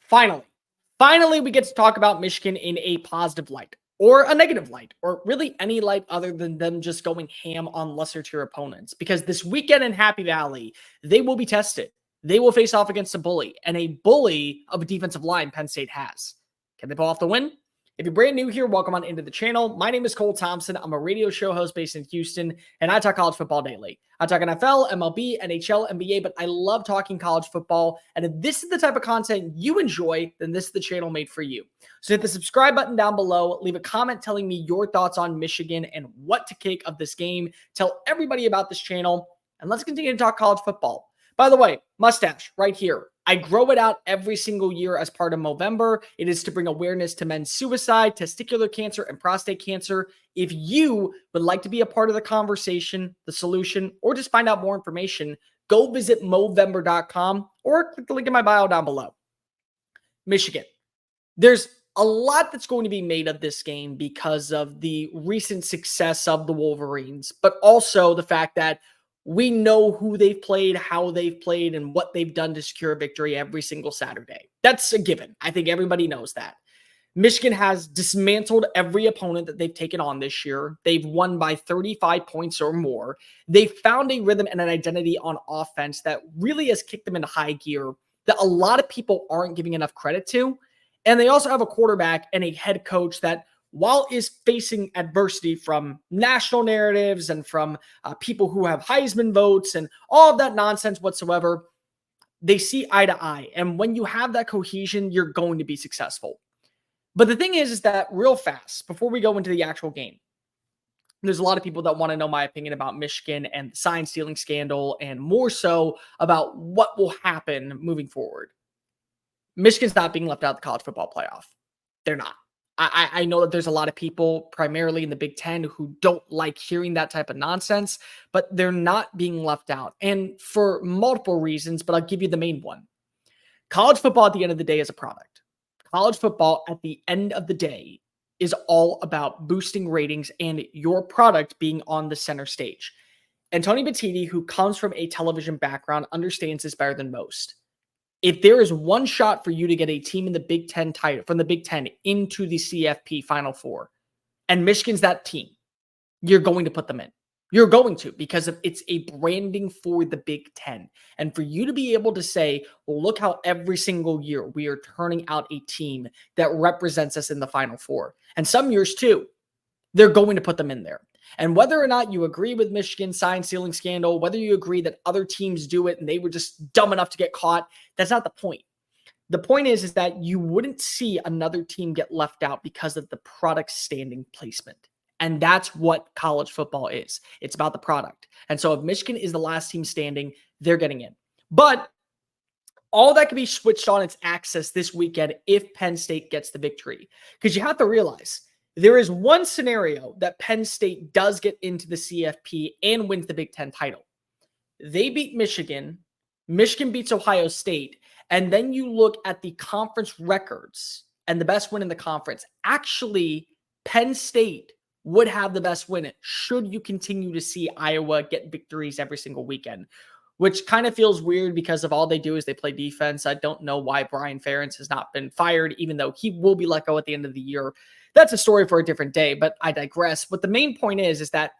Finally, we get to talk about Michigan in a positive light or a negative light, or really any light other than them just going ham on lesser tier opponents. Because this weekend in Happy Valley, they will be tested. They will face off against a bully, and a bully of a defensive line Penn State has. Can they pull off the win? If you're brand new here, welcome on into the channel. My name is Cole Thompson. I'm a radio show host based in Houston, and I talk college football daily. I talk NFL, MLB, NHL, NBA, but I love talking college football. And if this is the type of content you enjoy, then this is the channel made for you. So hit the subscribe button down below. Leave a comment telling me your thoughts on Michigan and what to take of this game. Tell everybody about this channel, and let's continue to talk college football. By the way, mustache right here. I grow it out every single year as part of Movember. It is to bring awareness to men's suicide, testicular cancer, and prostate cancer. If you would like to be a part of the conversation, the solution, or just find out more information, go visit Movember.com or click the link in my bio down below. Michigan. There's a lot that's going to be made of this game because of the recent success of the Wolverines, but also the fact that we know who they've played, how they've played, and what they've done to secure a victory every single Saturday. That's a given. I think everybody knows that. Michigan has dismantled every opponent that they've taken on this year. They've won by 35 points or more. They've found a rhythm and an identity on offense that really has kicked them into high gear that a lot of people aren't giving enough credit to. And they also have a quarterback and a head coach that, while is facing adversity from national narratives and from people who have Heisman votes and all of that nonsense whatsoever, they see eye to eye. And when you have that cohesion, you're going to be successful. But the thing is that real fast, before we go into the actual game, there's a lot of people that want to know my opinion about Michigan and the sign stealing scandal, and more so about what will happen moving forward. Michigan's not being left out of the college football playoff. They're not. I know that there's a lot of people, primarily in the Big Ten, who don't like hearing that type of nonsense, but they're not being left out. And for multiple reasons, but I'll give you the main one. College football at the end of the day is a product. College football at the end of the day is all about boosting ratings and your product being on the center stage. And Tony Batiti, who comes from a television background, understands this better than most. If there is one shot for you to get a team in the Big Ten title from the Big Ten into the CFP Final Four, and Michigan's that team, you're going to put them in. You're going to, because it's a branding for the Big Ten. And for you to be able to say, well, look how every single year we are turning out a team that represents us in the Final Four. And some years too, they're going to put them in there. And whether or not you agree with Michigan's sign stealing scandal, whether you agree that other teams do it and they were just dumb enough to get caught, that's not the point. The point is that you wouldn't see another team get left out because of the product standing placement. And that's what college football is. It's about the product. And so if Michigan is the last team standing, they're getting in. But all that can be switched on its axis this weekend if Penn State gets the victory. Because you have to realize, there is one scenario that Penn State does get into the CFP and wins the Big Ten title. They beat Michigan. Michigan beats Ohio State. And then you look at the conference records and the best win in the conference. Actually, Penn State would have the best win should you continue to see Iowa get victories every single weekend, which kind of feels weird because of all they do is they play defense. I don't know why Brian Ferentz has not been fired, even though he will be let go at the end of the year. That's a story for a different day, but I digress. But the main point is that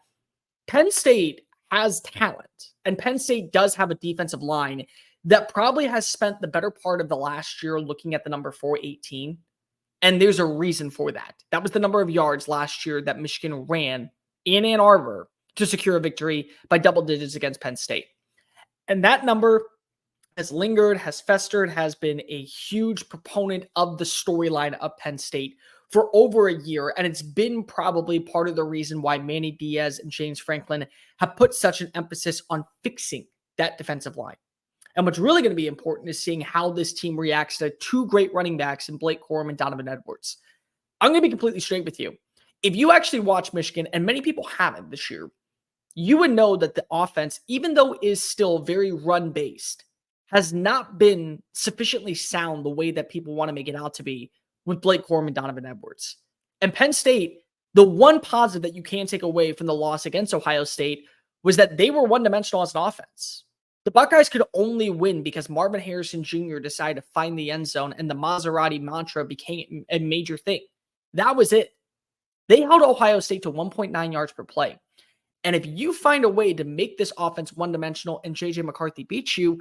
Penn State has talent, and Penn State does have a defensive line that probably has spent the better part of the last year looking at the number 418. And there's a reason for that. That was the number of yards last year that Michigan ran in Ann Arbor to secure a victory by double digits against Penn State. And that number has lingered, has festered, has been a huge proponent of the storyline of Penn State for over a year. And it's been probably part of the reason why Manny Diaz and James Franklin have put such an emphasis on fixing that defensive line. And what's really going to be important is seeing how this team reacts to two great running backs in Blake Corum and Donovan Edwards. I'm going to be completely straight with you. If you actually watch Michigan, and many people haven't this year, you would know that the offense, even though it is still very run-based, has not been sufficiently sound the way that people want to make it out to be with Blake Corum and Donovan Edwards. And Penn State, the one positive that you can take away from the loss against Ohio State was that they were one-dimensional as an offense. The Buckeyes could only win because Marvin Harrison Jr. decided to find the end zone and the Maserati mantra became a major thing. That was it. They held Ohio State to 1.9 yards per play. And if you find a way to make this offense one-dimensional and J.J. McCarthy beats you,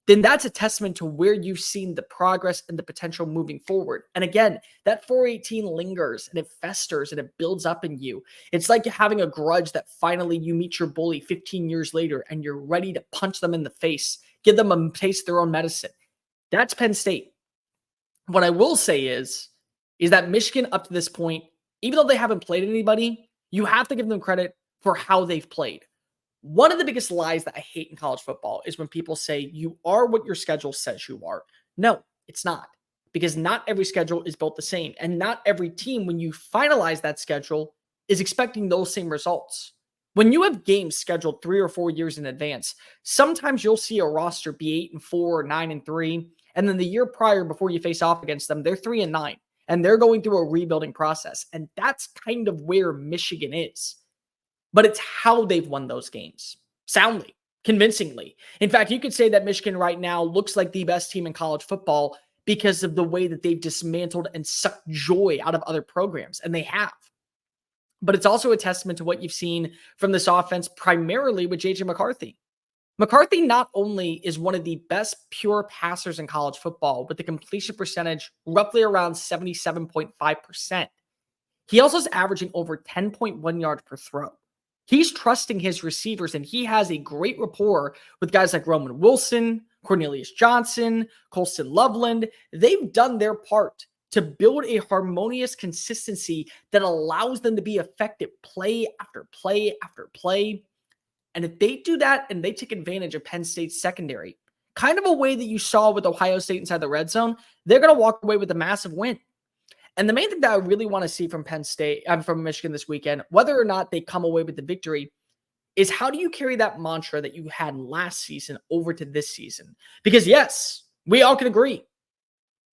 then that's a testament to where you've seen the progress and the potential moving forward. And again, that 418 lingers and it festers and it builds up in you. It's like having a grudge that finally you meet your bully 15 years later and you're ready to punch them in the face, give them a taste of their own medicine. That's Penn State. What I will say is that Michigan up to this point, even though they haven't played anybody, you have to give them credit for how they've played. One of the biggest lies that I hate in college football is when people say you are what your schedule says you are. No, it's not. Because not every schedule is built the same. And not every team, when you finalize that schedule, is expecting those same results. When you have games scheduled 3 or 4 years in advance, sometimes you'll see a roster be 8-4 or 9-3. And then the year prior, before you face off against them, they're 3-9. And they're going through a rebuilding process. And that's kind of where Michigan is. But it's how they've won those games. Soundly, convincingly. In fact, you could say that Michigan right now looks like the best team in college football because of the way that they've dismantled and sucked joy out of other programs. And they have. But it's also a testament to what you've seen from this offense, primarily with J.J. McCarthy. McCarthy not only is one of the best pure passers in college football with the completion percentage roughly around 77.5%, he also is averaging over 10.1 yards per throw. He's trusting his receivers, and he has a great rapport with guys like Roman Wilson, Cornelius Johnson, Colston Loveland. They've done their part to build a harmonious consistency that allows them to be effective play after play after play. And if they do that and they take advantage of Penn State's secondary, kind of a way that you saw with Ohio State inside the red zone, they're going to walk away with a massive win. And the main thing that I really want to see from from Michigan this weekend, whether or not they come away with the victory, is how do you carry that mantra that you had last season over to this season? Because yes, we all can agree,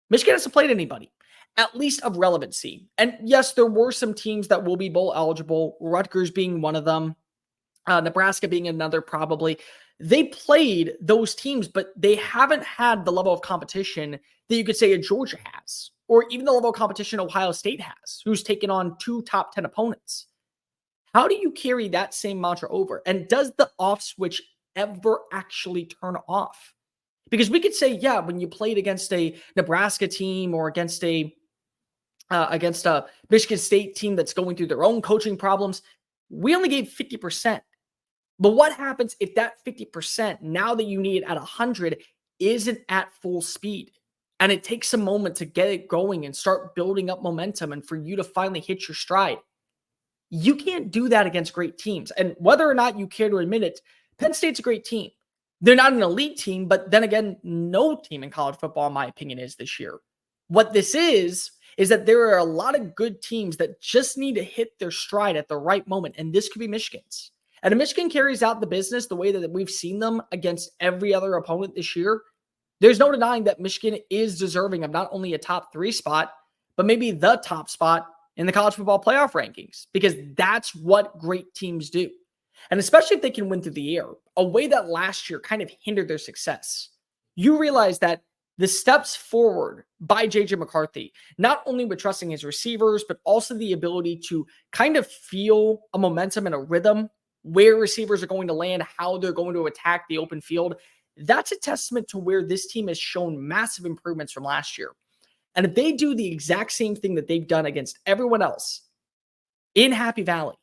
Michigan hasn't played anybody, at least of relevancy. And yes, there were some teams that will be bowl eligible, Rutgers being one of them, Nebraska being another probably. They played those teams, but they haven't had the level of competition that you could say a Georgia has, or even the level of competition Ohio State has, who's taken on 2 top 10 opponents. How do you carry that same mantra over? And does the off switch ever actually turn off? Because we could say, yeah, when you played against a Nebraska team or against a Michigan State team that's going through their own coaching problems, we only gave 50%. But what happens if that 50%, now that you need it at 100, isn't at full speed? And it takes a moment to get it going and start building up momentum and for you to finally hit your stride. You can't do that against great teams. And whether or not you care to admit it, Penn State's a great team. They're not an elite team, but then again, no team in college football, in my opinion, is this year. What this is that there are a lot of good teams that just need to hit their stride at the right moment. And this could be Michigan's. And if Michigan carries out the business the way that we've seen them against every other opponent this year, there's no denying that Michigan is deserving of not only a top 3 spot, but maybe the top spot in the college football playoff rankings, because that's what great teams do. And especially if they can win through the air, a way that last year kind of hindered their success. You realize that the steps forward by J.J. McCarthy, not only with trusting his receivers, but also the ability to kind of feel a momentum and a rhythm where receivers are going to land, how they're going to attack the open field. That's a testament to where this team has shown massive improvements from last year. And if they do the exact same thing that they've done against everyone else in Happy Valley,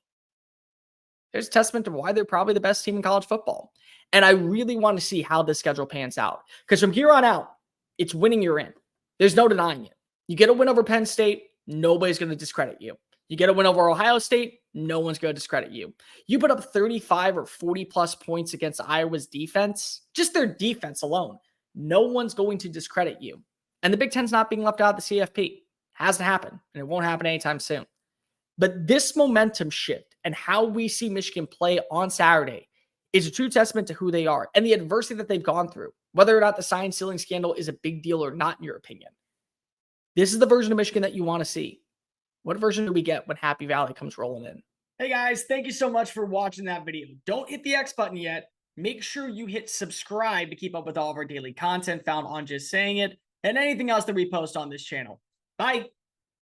there's a testament to why they're probably the best team in college football. And I really want to see how this schedule pans out. Because from here on out, it's winning you're in. There's no denying it. You get a win over Penn State, nobody's going to discredit you. You get a win over Ohio State, no one's going to discredit you. You put up 35 or 40 plus points against Iowa's defense, just their defense alone, no one's going to discredit you. And the Big Ten's not being left out of the CFP. Hasn't happened, and it won't happen anytime soon. But this momentum shift and how we see Michigan play on Saturday is a true testament to who they are and the adversity that they've gone through, whether or not the sign stealing scandal is a big deal or not, in your opinion. This is the version of Michigan that you want to see. What version do we get when Happy Valley comes rolling in? Hey guys, thank you so much for watching that video. Don't hit the X button yet. Make sure you hit subscribe to keep up with all of our daily content found on Just Saying It and anything else that we post on this channel. Bye.